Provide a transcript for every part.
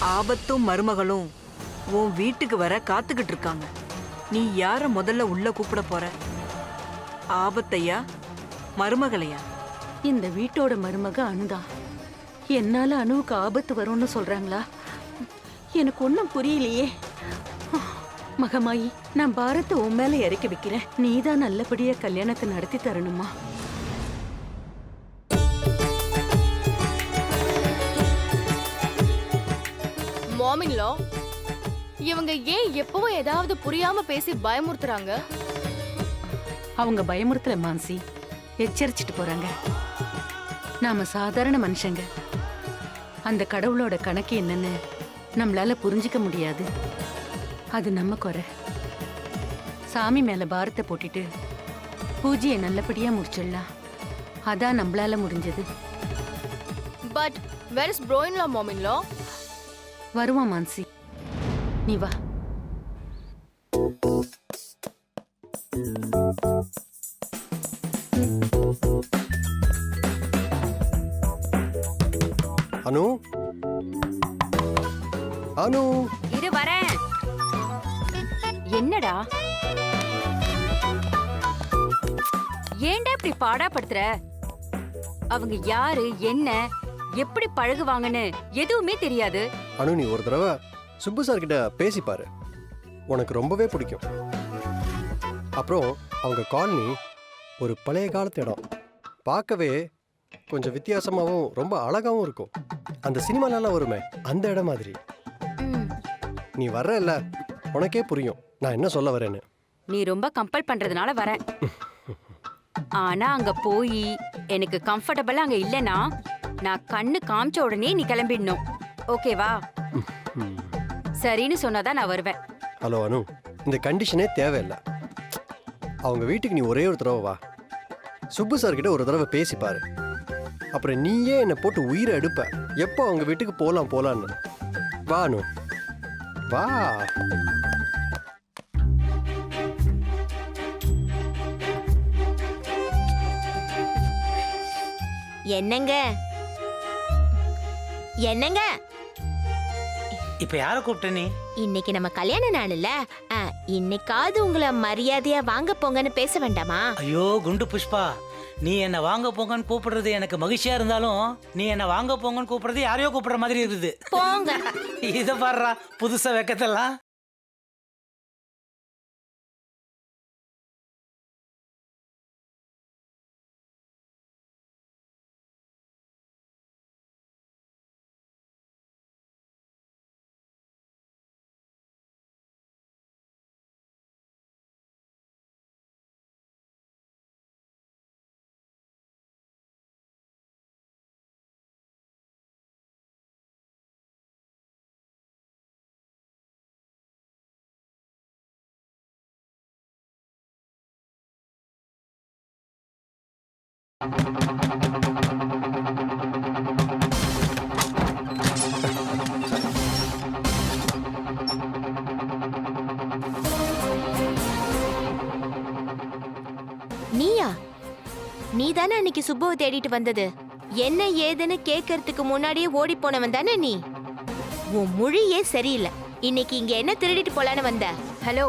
ஆபத்தும் மருமகளும் உன் வீட்டுக்கு வர காத்துக்கிட்டு இருக்காங்க. நீ யார முதல்ல உள்ள கூப்பிட போற? ஆபத்தையா மருமகளையா? இந்த வீட்டோட மருமக அனுதான். என்னால அனுவுக்கு ஆபத்து வரும்னு சொல்றாங்களா? எனக்கு ஒன்னும் புரியலையே. மகமாயி, நான் பாரத்தை உன் மேல இறக்கி வைக்கிறேன். நீதான் நல்லபடியா கல்யாணத்தை நடத்தி தரணுமா? மாமின்லோ, இவங்க ஏன் எப்பவும் ஏதாவது புரியாம பேசி பயமுறுத்துறாங்க? அவங்க பயமுறுத்தல மான்சி, எச்சரிச்சிட்டு போறாங்க. நாம சாதாரண மனுஷங்க. அந்த கடவுளோட கணக்கு என்னன்னு நம்மளால புரிஞ்சுக்க முடியாது. அது நம்ம குறை. சாமி மேல பாரத்தை போட்டுட்டு பூஜையை நல்லபடியா முடிச்சிடலாம். அதான் நம்மளால முடிஞ்சது. பட் வேர் இஸ் ப்ரோயின்லா மாமின்லோ? வருவான் மான்சி, நீ வா. அனு, அனு, இரு வரேன். என்னடா ஏன்டா இப்படி பாடாப்படுத்துற? அவங்க யாரு, என்ன, எப்படி பழகுவாங்கன்னு எதுவுமே தெரியாது. அனு, நீ ஒரு தடவை சுப்பு சார் கிட்ட பேசி பாரு, உனக்கு ரொம்பவே பிடிக்கும். அப்புறம் அவங்க காலனி ஒரு பழைய காலத்து இடம், பார்க்கவே கொஞ்சம் வித்தியாசமாகவும் ரொம்ப அழகாகவும் இருக்கும். அந்த சினிமாலலாம் வருமே அந்த இடம் மாதிரி. நீ வர்றல்ல, உனக்கே புரியும் நான் என்ன சொல்ல வரேன்னு. நீ ரொம்ப கம்பல் பண்றதுனால வரேன். ஆனா அங்க போய் எனக்கு கம்ஃபர்டபுளா அங்க இல்லனா நான் கண்ணு காமிச்ச உடனே நீ கிளம்பிடணும். ஓகேவா? சரின்னு சொன்னாதான் நான் வருவேன். ஹலோ அனு, இந்த கண்டிஷனே தேவையில்லை. அவங்க வீட்டுக்கு நீ ஒரே ஒரு தடவை வா. சுப்பு சார் கிட்ட ஒரு தடவை பேசி பாரு. அப்புறம் நீயே என்னை போட்டு உயிரை எடுப்ப. எப்போ அவங்க வீட்டுக்கு போலாம் போலான்னு. வா அனு, வா. என்னங்க என்னங்க, இப்ப யார கூப்பிட்ட நீ? இன்னைக்கு நம்ம கல்யாண நாள் இல்ல, இன்னைக்காவது உங்களை மரியாதையா வாங்க போங்கன்னு பேச வேண்டாமா? ஐயோ குண்டு புஷ்பா, நீ என்ன வாங்க போங்கன்னு கூப்பிடுறது எனக்கு மகிழ்ச்சியா இருந்தாலும் நீ என்ன வாங்க போங்கன்னு கூப்பிடுறது யாரையோ கூப்பிடுற மாதிரி இருக்குது. போங்க. இத பாடுறா புதுசா வெக்கத்தெல்லாம். நீயா? நீ தானே அன்னைக்கு சுப்புவை தேடிட்டு வந்தது? என்ன ஏதுன்னு கேட்கறதுக்கு முன்னாடியே ஓடி போனவன் தானே நீ? உன் மொழியே சரியில்லை. இன்னைக்கு இங்க என்ன திருடிட்டு போலான்னு வந்த? ஹலோ,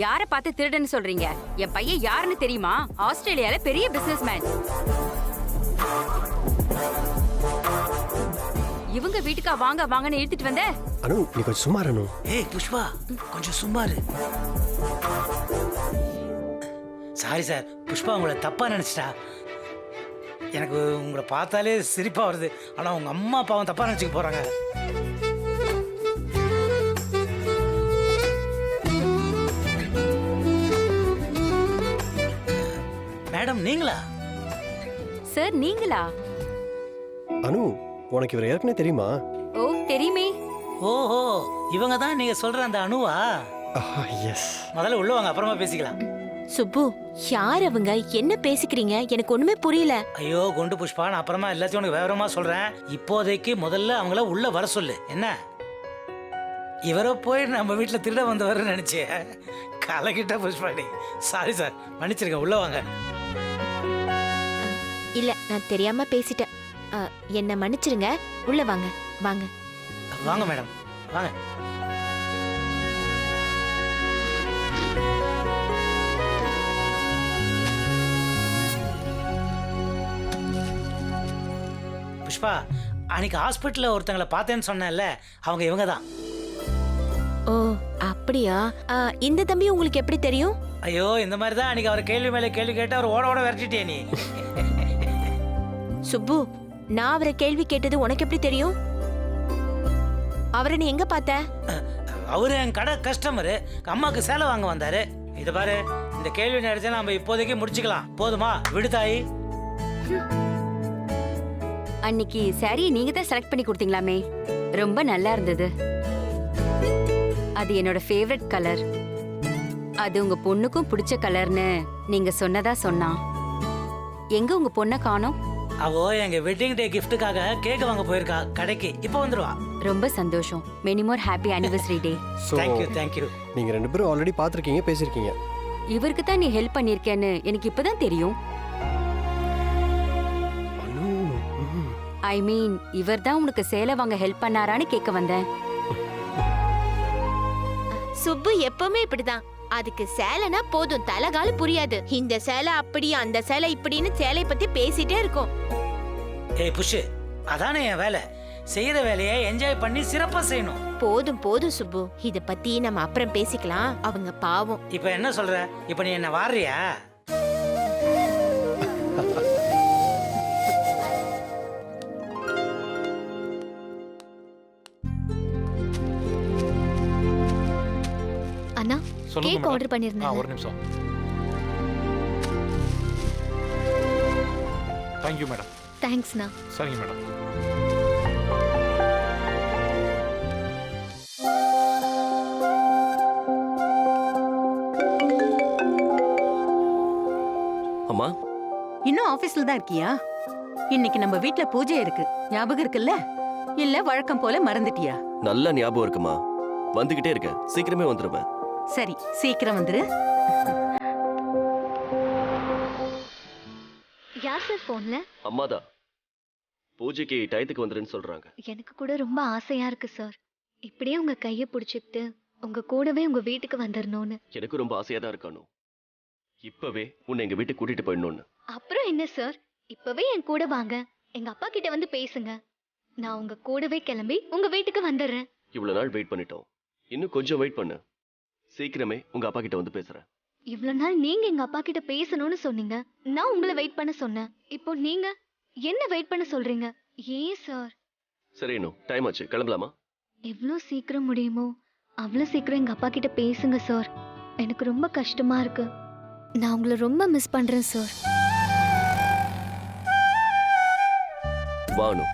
யார பார்த்து திருடன்னு சொல்றீங்க? என் பையன் யாருன்னு தெரியுமா? ஆஸ்திரேலியால பெரிய பிசினஸ்மேன். இவங்க வீட்டுக்கா வாங்க வாங்கன்னு இழுத்துட்டு வந்த? அனு, நீ கொஞ்சம் சும்மா இரு அனு. ஏய் புஷ்பா, கொஞ்சம் சும்மா இரு. சாரி சார், புஷ்பா உங்களை தப்பா நினைச்சிட்டா. எனக்கு உங்களை பார்த்தாலே சிரிப்பா வருது. ஆனா உங்க அம்மா அப்பாவும் தப்பா நினைச்சுக்க போறாங்க. மேடம் நீங்களா? சார் நீங்களா? அனு, உனக்கு இவர் ஏற்கனவே தெரியுமா? ஓ தெரியுமே. ஓஹோ, இவங்க தான் நீங்க சொல்ற அந்த அனுவா? எஸ். முதல்ல உள்ள வாங்க, அப்புறமா பேசிக்கலாம். சுப்பு, யார் அவங்க? என்ன பேசிக்கிறீங்க? எனக்கு ஒண்ணுமே புரியல. ஐயோ குண்டு புஷ்பா, நான் அப்புறமா எல்லாத்தையும் உனக்கு விவரமா சொல்றேன். இப்போதைக்கு முதல்ல அவங்கள உள்ள வர சொல்லு. என்ன இவரை போய் நம்ம வீட்டுல திருட வந்தவர் நினைச்சேன். கலக்கிட்ட புஷ்பாடி. சாரி சார், மன்னிச்சிருக்கேன். உள்ள வாங்க. இல்ல, நான் தெரியாம பேசிட்டேன். என்ன மன்னிச்சிருங்க. உள்ள வாங்க. வாங்க வாங்க மேடம். வாங்க. புஷ்பா, அன்னைக்கு ஹாஸ்பிட்டல்ல ஒருத்தங்களை பார்த்தேன்னு சொன்னேன்ல, அவங்க இவங்க தான். ஓ அப்படியா? இந்த தம்பி உங்களுக்கு எப்படி தெரியும்? ஐயோ, இந்த மாதிரி தான் அன்னைக்கு அவர் கேள்வி மேலே கேள்வி கேட்டு அவர் ஓட ஓட விரட்டிட்டே நீ. சுப்பு, நான் அவரை கேள்வி கேட்டது உனக்கு எப்படி தெரியும்? அவரை நீ எங்க பார்த்த? அவரு என் கடை கஸ்டமரு, அம்மாக்கு சேலை வாங்க வந்தாரு. இதை பாரு, இந்த கேள்வி நேரத்தை நம்ம இப்போதைக்கு முடிச்சுக்கலாம். போதுமா? விடுதாயி. அன்னைக்கு சாரி நீங்க தான் செலக்ட் பண்ணி கொடுத்தீங்களாமே, ரொம்ப நல்லா இருந்தது. அது என்னோட ஃபேவரட் கலர். அது உங்க பொண்ணுக்கும் பிடிச்ச கலர்னு நீங்க சொன்னதா சொன்னா. எங்க உங்க பொண்ணை காணோம்? அவோ எங்க வெட்டிங் டே கிஃப்ட்டுக்காக கேக் வாங்க போயிருக்கா கடைக்கு. இப்போ வந்துருவா. ரொம்ப சந்தோஷம். Many more happy anniversary day. So thank you. நீங்கள் 2 பேரும் ஆல்ரெடி பார்த்துருக்கீங்க, பேசியிருக்கீங்க. இவருக்கு தான் நீ ஹெல்ப் பண்ணிருக்கேன்னு எனக்கு இப்பதான் தெரியும். அனு, ஐ மீன், இவர் தான் உனக்கு சேலை வாங்க ஹெல்ப் பண்ணாரான்னு கேட்க வந்தேன். சுப்பு எப்பவுமே இப்படிதான். அதுக்கு சேலைனா போதும், தலைகால புரியாது. இந்த சேலை அப்படி, அந்த சேலை இப்படின்னு சேலை பத்தி பேசிட்டே இருக்கும். ஏய் புஷு, அதானே என் வேலை. செய்யற வேலையை என்ஜாய் பண்ணி சிறப்பா செய்யணும். போதும் போதும் சுப்பு, இத பத்தி நம்ம அப்புறம் பேசிக்கலாம். அவங்க பாவம். இப்ப என்ன சொல்ற? இப்ப நீ என்ன வாரியா? அண்ணா, சொல்லுங்க கேக் மேடம். ஆர்டர் பண்ணிருந்தேன். ஒரு நிமிஷம். Thank you madam. தேங்க்ஸ்ண்ணா. சரிங்க மேடம். அம்மா, இன்னும் ஆபீஸ்ல தான் இருக்கியா? இன்னைக்கு நம்ம வீட்ல பூஜை இருக்கு, ஞாபகம் இருக்குல்ல? இல்ல வழக்கம் போல மறந்துட்டியா? நல்ல ஞாபகம் இருக்குமா. வந்துகிட்டே இருக்கேன், சீக்கிரமே வந்துருவேன். சரி, சீக்கிரம் வந்துரு. யார் சார் போன்ல? அம்மாதான். பூஜைக்கு டயத்துக்கு வந்துருன்னு சொல்றாங்க. எனக்கு கூட ரொம்ப ஆசையா இருக்கு சார். இப்படியே உங்க கைய பிடிச்சிட்டு உங்க கூடவே உங்க வீட்டுக்கு வந்துடணும்னு. எனக்கு ரொம்ப ஆசையா தான் இருக்கானு. இப்பவே உன்னை எங்க வீட்டுக்கு கூட்டிட்டு போயிடணும்னு. அப்புறம் என்ன சார், இப்பவே என் கூட வாங்க, எங்க அப்பா கிட்ட வந்து பேசுங்க. நான் உங்க கூடவே கிளம்பி உங்க வீட்டுக்கு வந்துடுறேன். இவ்வளவு நாள் வெயிட் பண்ணிட்டோம், இன்னும் கொஞ்சம் வெயிட் பண்ணு. சீக்கிரமே உங்க அப்பா கிட்ட வந்து பேசுறேன். இவ்வளவு நாள் நீங்க எங்க அப்பா கிட்ட பேசணும்னு சொன்னீங்க, நான் உங்களை வெயிட் பண்ண சொன்னேன். இப்போ நீங்க என்ன வெயிட் பண்ண சொல்றீங்க? ஏன் சார்? சரி, இன்னும் டைம் ஆச்சு, கிளம்பலாமா? எவ்வளோ சீக்கிரம் முடியுமோ அவ்வளோ சீக்கிரம் எங்க அப்பா கிட்ட பேசுங்க சார். எனக்கு ரொம்ப கஷ்டமா இருக்கு. நான் உங்களை ரொம்ப மிஸ் பண்றேன் சார். வானு,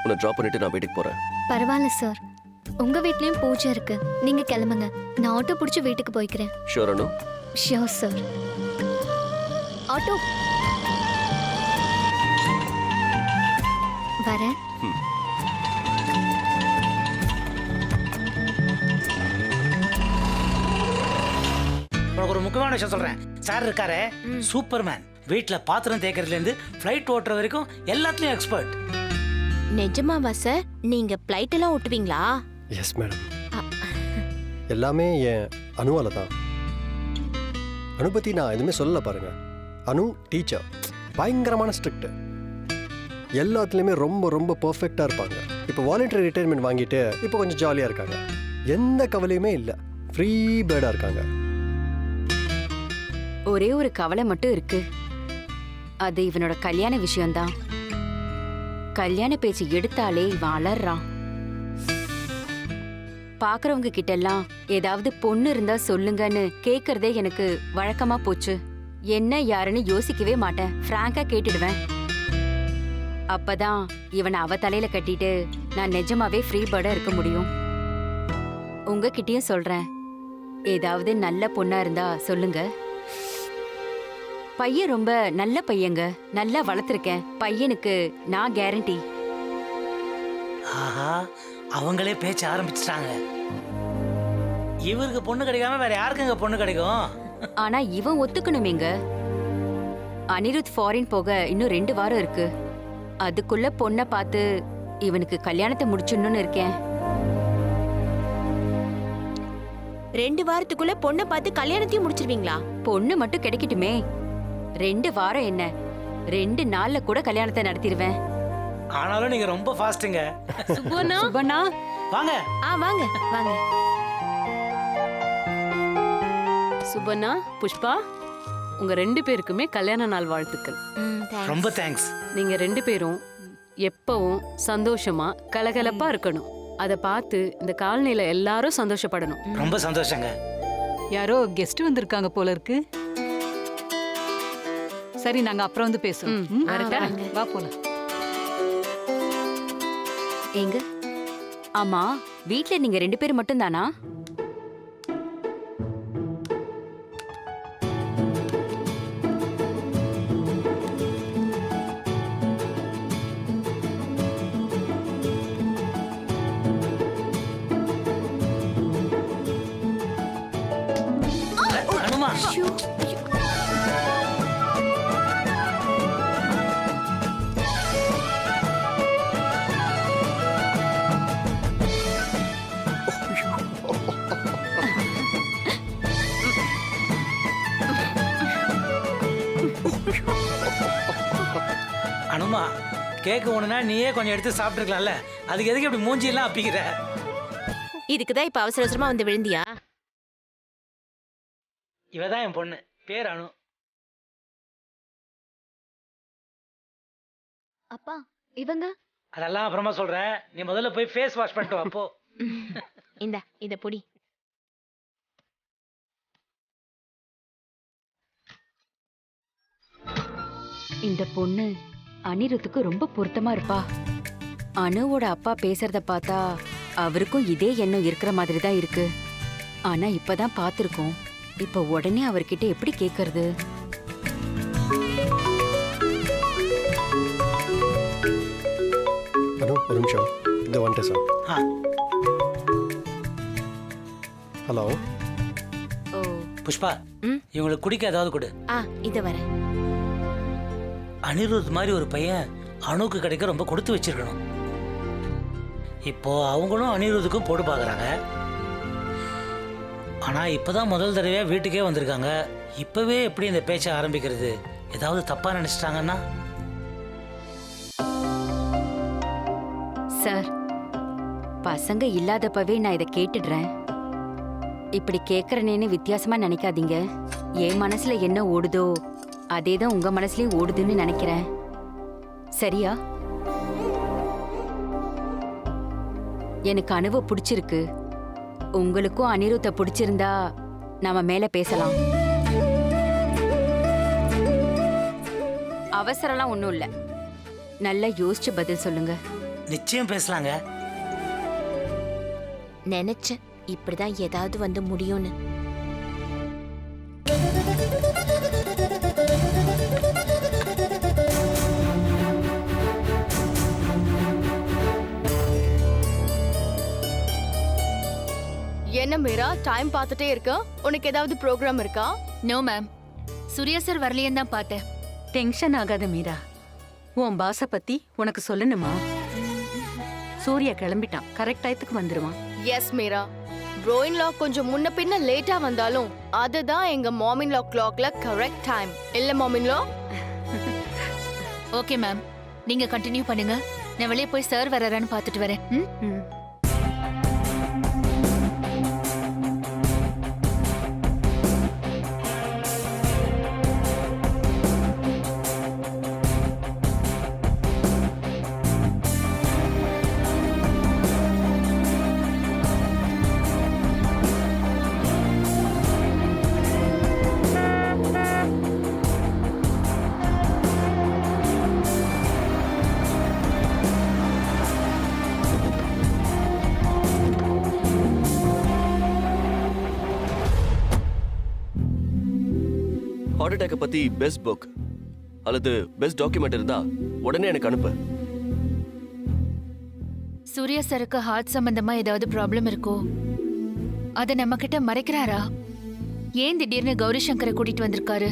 உன்னை டிராப் பண்ணிட்டு நான் வீட்டுக்கு போறேன். பரவாயில்ல சார், உங்க வீட்லயும் பூஜை இருக்கு, நீங்க கிளம்புங்க. நான் ஆட்டோ பிடிச்சி வீட்டுக்கு போய்க்கிறேன். Sure Anu? Sure sir. Auto வரேன். உனக்கு ஒரு முக்கியமான விஷயம் சொல்றேன். சார் இருக்காரே, சூப்பர்மேன். வீட்டுல பாத்திரம் தேய்க்கிறதுல இருந்து ஃபிளைட் ஓட்டுற வரைக்கும் எல்லாத்துலயும் எக்ஸ்பர்ட். நிஜமாவா சார்? நீங்க பிளைட் எல்லாம் ஓட்டுவீங்களா? Yes madam. எல்லாமே என் அனுவால தான். அனு பற்றி நான் எதுவுமே சொல்லல பாருங்க. அனு டீச்சர், பயங்கரமான ஸ்ட்ரிக்ட், எல்லாத்துலேயுமே ரொம்ப ரொம்ப பர்ஃபெக்டாக இருப்பாங்க. இப்போ வாலண்டரி ரிட்டையர்மெண்ட் வாங்கிட்டு இப்போ கொஞ்சம் ஜாலியாக இருக்காங்க. எந்த கவலையுமே இல்லை, ஃப்ரீ பேர்டாக இருக்காங்க. ஒரே ஒரு கவலை மட்டும் இருக்கு. அது இவனோட கல்யாண விஷயம்தான். கல்யாண பேச்சு எடுத்தாலே இவன் அலறான். பாக்குறவங்க கிட்ட எல்லாம் ஏதாவது பொண்ணு இருந்தா சொல்லுங்கன்னு கேக்குறதே எனக்கு வழக்கமா போச்சு. என்ன யாருன்னு யோசிக்கவே மாட்டேன், பிராங்கா கேட்டுடுவேன். அப்பதான் இவனை அவ தலையில கட்டிட்டு நான் நிஜமாவே ஃப்ரீ பேர்டா இருக்க முடியும். உங்ககிட்டயும் சொல்றேன், ஏதாவது நல்ல பொண்ணா இருந்தா சொல்லுங்க. பையன் ரொம்ப நல்ல பையங்க, நல்லா வளர்த்துருக்கேன். பையனுக்கு நான் கேரண்டி. ஆஹா, அவங்களே பேச்ச ஆரம்பிச்சிட்டாங்க. இவருக்கு பொண்ணு கிடைக்காம வேற யாருக்குங்க பொண்ணு கிடைக்கும்? ஆனா இவன் ஒத்துக்கணுமேங்க. அனிருத் ஃபாரின் போக இன்னும் 2 வாரம் இருக்கு. அதுக்குள்ள பொண்ணை பார்த்து இவனுக்கு கல்யாணத்தை முடிச்சிடணும்னு இருக்கேன். 2 வாரத்துக்குள்ள பொண்ணை பார்த்து கல்யாணத்தையும் முடிச்சிருவீங்களா? பொண்ணு மட்டும் கிடைக்கட்டுமே. 2 வாரம் என்ன, 2 நாள்ல கூட கல்யாணத்தை நடத்திடுவேன். ஆனாலும் நீங்க ரொம்ப ஃபாஸ்ட்டுங்க. சுபண்ணா சுபண்ணா, வாங்க. வாங்க வாங்க. சுபண்ணா, புஷ்பா, உங்க 2 பேருக்குமே கல்யாண நாள் வாழ்த்துக்கள். thanks. ரொம்ப தேங்க்ஸ். நீங்க 2 பேரும் எப்பவும் சந்தோஷமா கலகலப்பா இருக்கணும். அத பார்த்து இந்த காலனில எல்லாரும் சந்தோஷப்படணும். ரொம்ப சந்தோஷங்க. யாரோ கெஸ்ட் வந்திருக்காங்க போல இருக்கு. சரி, நாங்க அப்புறம் வந்து பேசுவோம். ம், வரட்டா? வா போலாம். எங்க? ஆமா, வீட்ல நீங்க 2 பேர் மட்டும் தானா? அனுமா, அனுமா, கேக்கு ஒண்ணுனா நீயே கொஞ்சம் எடுத்து சாப்பிட்டுருக்கலாம்ல. அதுக்கு எதுக்கு இப்படி மூஞ்சியெல்லாம் அப்பிக்கிற? இதுக்குதான் இப்ப அவசர அவசரமா வந்து விழுந்தியா? இவதான் என் பொண்ணு, பேர் அனு. அப்பா இவங்க அதெல்லாம் அப்புறமா சொல்றேன். நீ முதல்ல போய் ஃபேஸ் வாஷ் பண்ணிட்டு வா போ. இத பொடி. இந்த பொண்ணு அனிருத்துக்கு ரொம்ப பொருத்தமா இருப்பா. அனுவோட அப்பா பேசுறத பார்த்தா அவருக்கும் இதே எண்ணம் இருக்கிற மாதிரி தான் இருக்கு. ஆனா இப்பதான் பார்த்திருக்கோம். இப்ப உடனே அவர்கிட்ட எப்படி கேக்குறது? அனு, ஒரு நிமிஷம். இந்த வந்துட்டேன் சார். ஆ, ஹலோ. ஓ, புஷ்பா, இவங்களுக்கு குடிக்க ஏதாவது கொடு. இத வரேன். அனிருத் மாதிரி ஒரு பையன் அணுக்கு கிடைக்க ரொம்ப கொடுத்து வச்சிருக்கணும். இப்போ அவங்களும் அனிருத்துக்கும் போட்டு பார்க்குறாங்க. ஆனால் இப்போதான் முதல் தடவையாக வீட்டுக்கே வந்திருக்காங்க. இப்போவே எப்படி இந்த பேச்சை ஆரம்பிக்கிறது? ஏதாவது தப்பாக நினச்சிட்டாங்கன்னா? சார், பசங்க இல்லாதப்பவே நான் இதை கேட்டுடுறேன். இப்படி கேட்கறனேன்னு வித்தியாசமா நினைக்காதீங்க. என் மனசுல என்ன ஓடுதோ அதேதான் உங்க மனசுலயும் ஓடுதுன்னு நினைக்கிறேன். சரியா? எனக்கு அனுவை பிடிச்சிருக்கு. உங்களுக்கும் அனிருத்தை பிடிச்சிருந்தா நாம மேல பேசலாம். அவசரம்லாம் ஒண்ணும் இல்ல. நல்லா யோசிச்சு பதில் சொல்லுங்க. நிச்சயம் பேசலாங்க. நினைச்சேன் இப்படிதான் ஏதாவது வந்து முடியும்னு. என்ன மீரா, டைம் பார்த்துட்டே இருக்க? உனக்கு ஏதாவது ப்ரோக்ராம் இருக்கா? நோ மேம், சூர்யா சார் வரலையேன்னு தான் பார்த்தேன். டென்ஷன் ஆகாத மீரா. உன் பாஸ பத்தி உனக்கு சொல்லணுமா? சூர்யா கிளம்பிட்டான், கரெக்ட் டயத்துக்கு வந்துருவான். எஸ் மீரா, ப்ரோயின் லா கொஞ்சம் முன்ன பின்ன லேட்டா வந்தாலும் அதுதான் எங்க மாமின் லா கிளாக்ல கரெக்ட் டைம். இல்ல மாமின் லா? ஓகே மேம், நீங்க கண்டினியூ பண்ணுங்க. நான் வெளியே போய் சார் வர்றாரான்னு பார்த்துட்டு வரேன். ம். ஹார்ட் அட்டாக்கை பத்தி பெஸ்ட் புக் அல்லது பெஸ்ட் டாக்குமெண்ட் இருந்தா உடனே எனக்கு அனுப்பு. சூர்யா சாருக்கு ஹார்ட் சம்பந்தமா ஏதாவது ப்ராப்ளம் இருக்கோ? அதை நம்ம கிட்ட மறைக்கிறாரா? ஏன் திடீர்னு கௌரி சங்கரை கூட்டிட்டு வந்திருக்காரு?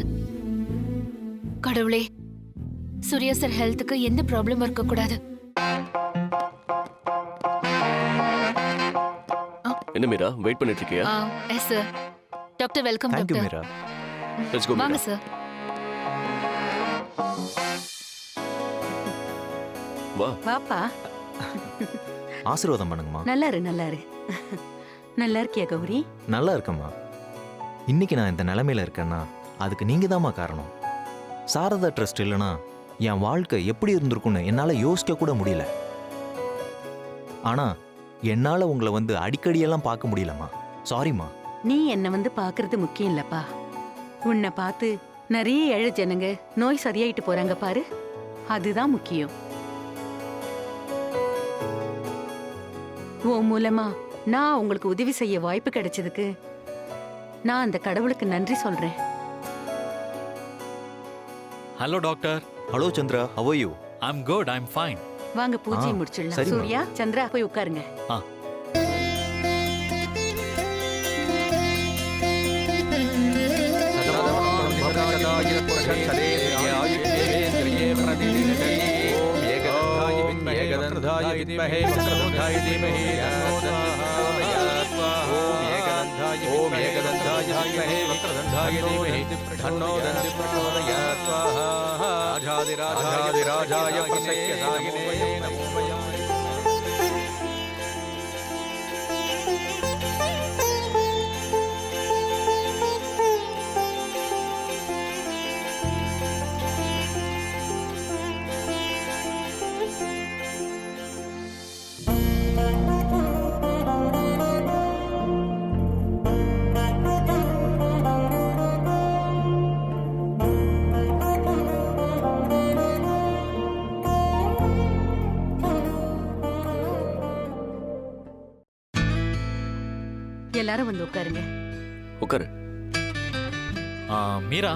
கடவுளே, சூர்யா சார் ஹெல்த்துக்கு எந்த ப்ராப்ளம் இருக்க கூடாது. என்ன மீரா வெயிட் பண்ணிட்டு இருக்கியா? Yes sir. Doctor welcome thank you doctor. Meera. Let's go வாங்க மீரா. சார். வா. வாப்பா. ஆசீர்வாதம் பண்ணுங்கம்மா. நல்லா இரு நல்லா இரு. நல்லா இருக்கியா கௌரி? நல்லா இருக்கம்மா. இன்னைக்கு நான் இந்த நிலைமையில இருக்கேன்னா அதுக்கு நீங்க தாம்மா காரணம். சாரதா ட்ரஸ்ட் இல்லைன்னா என் வாழ்க்கை எப்படி இருந்திருக்கும்னு என்னால யோசிக்க கூட முடியல. ஆனா என்னால உங்களை வந்து அடிக்கடியெல்லாம் பார்க்க முடியலம்மா. சாரிம்மா. நீ என்ன வந்து பாக்குறது முக்கியம் இல்லப்பா. உன்னை பார்த்து நிறைய ஏழை ஜனங்க நோய் சரியாயிட்டு போறாங்க பாரு, அதுதான் முக்கியம். உன் மூலமா நான் உங்களுக்கு உதவி செய்ய வாய்ப்பு கிடைச்சதுக்கு நான் அந்த கடவுளுக்கு நன்றி சொல்றேன். Hello doctor. Hello Chandra, how are you? I'm good, I'm fine. வாங்க பூஜை முடிச்சிடலாம். சரிம்மா. சூர்யா, சந்திரா போய் உட்காருங்க. எல்லாரும் வந்து உட்காருங்க. உட்காரு. மீரா,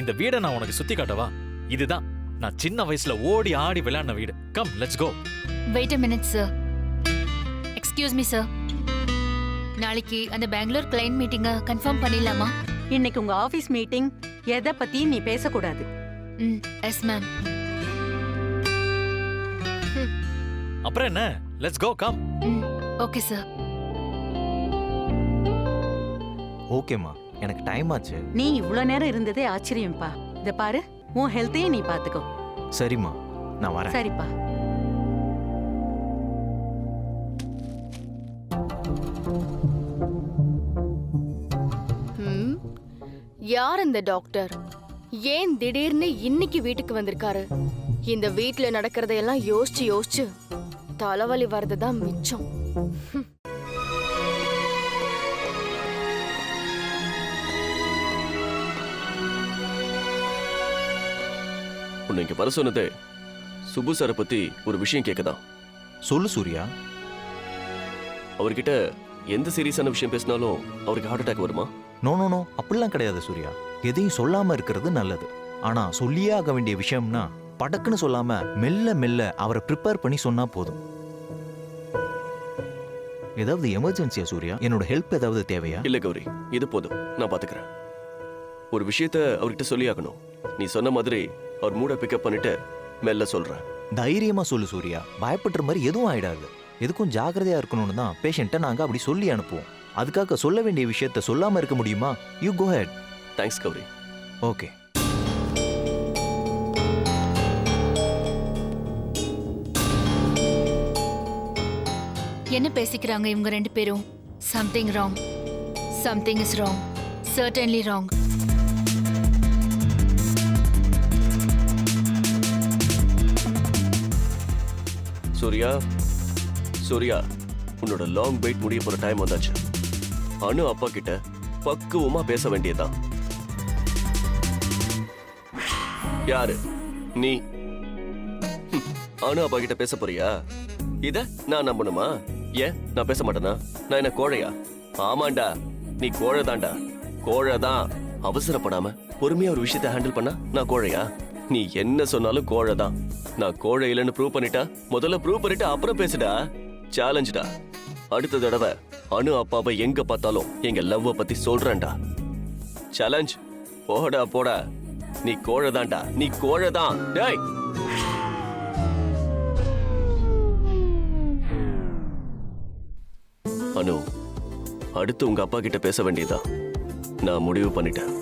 இந்த வீடை நான் உனக்கு சுத்தி காட்டவா? இதுதான் நான் சின்ன வயசுல ஓடி ஆடி விளையாடின வீடு. Come, let's go. Wait a minute sir. Excuse me sir. நாளைக்கு அந்த பெங்களூர் கிளைண்ட் மீட்டிங்கை கன்ஃபார்ம் பண்ணிடலாமா? இன்னைக்கு உங்க ஆபீஸ் மீட்டிங், எதை பத்தியும் நீ பேசக்கூடாது. Yes ma'am. அப்புறம் என்ன? Let's go, come. Okay sir. ஓகேம்மா, எனக்கு டைம் ஆச்சு. நீ இவ்ளோ நேரம் இருந்ததே ஆச்சரியம்ப்பா. இத பாரு, உன் ஹெல்த்தையும் நீ பாத்துக்கோ. சரிம்மா, நான் வரேன். சரிப்பா. யார் இந்த டாக்டர்? ஏன் திடீர்னு இன்னைக்கு வீட்டுக்கு வந்திருக்காரு? இந்த வீட்ல நடக்கிறதையெல்லாம் யோசிச்சு யோசிச்சு தலைவலி வர்றதுதான் மிச்சம். உன்னை இங்க வர சொன்னதே சுப்பு சாரை பத்தி ஒரு விஷயம் கேட்கதான். சொல்லு சூர்யா. அவர்கிட்ட எந்த சீரியஸான விஷயம் பேசினாலும் அவருக்கு ஹார்ட் அட்டாக் வருமா? நோ நோ நோ, அப்படிலாம் கிடையாது சூர்யா. எதையும் சொல்லாம இருக்கிறது நல்லது. ஆனா சொல்லியே ஆக வேண்டிய விஷயம்னா படக்குன்னு சொல்லாம மெல்ல மெல்ல அவரை ப்ரிப்பேர் பண்ணி சொன்னா போதும். ஏதாவது எமர்ஜென்சியா சூர்யா? என்னோட ஹெல்ப் ஏதாவது தேவையா? இல்ல கௌரி, இது போதும், நான் பாத்துக்கிறேன். ஒரு விஷயத்த அவர்கிட்ட சொல்லி ஆகணும். நீ சொன்ன மாதிரி அவர் மூட பிக்கப் பண்ணிட்டு மெல்ல சொல்றேன். தைரியமா சொல்லு சூர்யா. பயப்படுற மாதிரி எதுவும் ஆயிடாது. எதுக்கும் ஜாக்கிரதையா இருக்கணும்னு தான் பேஷண்ட்டை நாங்க அப்படி சொல்லி அனுப்புவோம். அதுக்காக சொல்ல வேண்டிய விஷயத்த சொல்லாம இருக்க முடியுமா? You go head. Thanks Gauri. Okay. என்ன பேசிக்கிறாங்க இவங்க ரெண்டு பேரும்? Something wrong. Something is wrong. Certainly wrong. Surya, Surya, உன்னோட லாங் வெயிட் முடிய போற டைம் வந்தாச்சு. அனு அப்பா கிட்ட பக்குவமா பேச வேண்டியதான். யாரு நீ? அனு அப்பா கிட்ட பேச போறியா? இத நான் நம்பணுமா? ஏன் நான் பேச மாட்டேனா? நான் என்ன கோழையா? ஆமாண்டா, நீ கோழைதான்டா. கோழைதான். அவசரப்படாம பொறுமையா ஒரு விஷயத்தை ஹேண்டில் பண்ணா நான் கோழையா? நீ என்ன சொன்னாலும் கோழைதான். நான் கோழை இல்லைன்னு ப்ரூவ் பண்ணிட்டா முதல்ல ப்ரூவ் பண்ணிட்டு அப்புறம் பேசுடா. சேலஞ்சுடா. அடுத்த தடவை அனு அப்பாவை எங்க பார்த்தாலும் எங்க லவ்வ பத்தி சொல்றேன்டா. சேலஞ்ச். போடா போடா. நீ கோழைதான்டா. நீ கோழைதான். டேய், அனு, அடுத்து உங்க அப்பா கிட்ட பேச வேண்டியதா நான் முடிவு பண்ணிட்டேன்.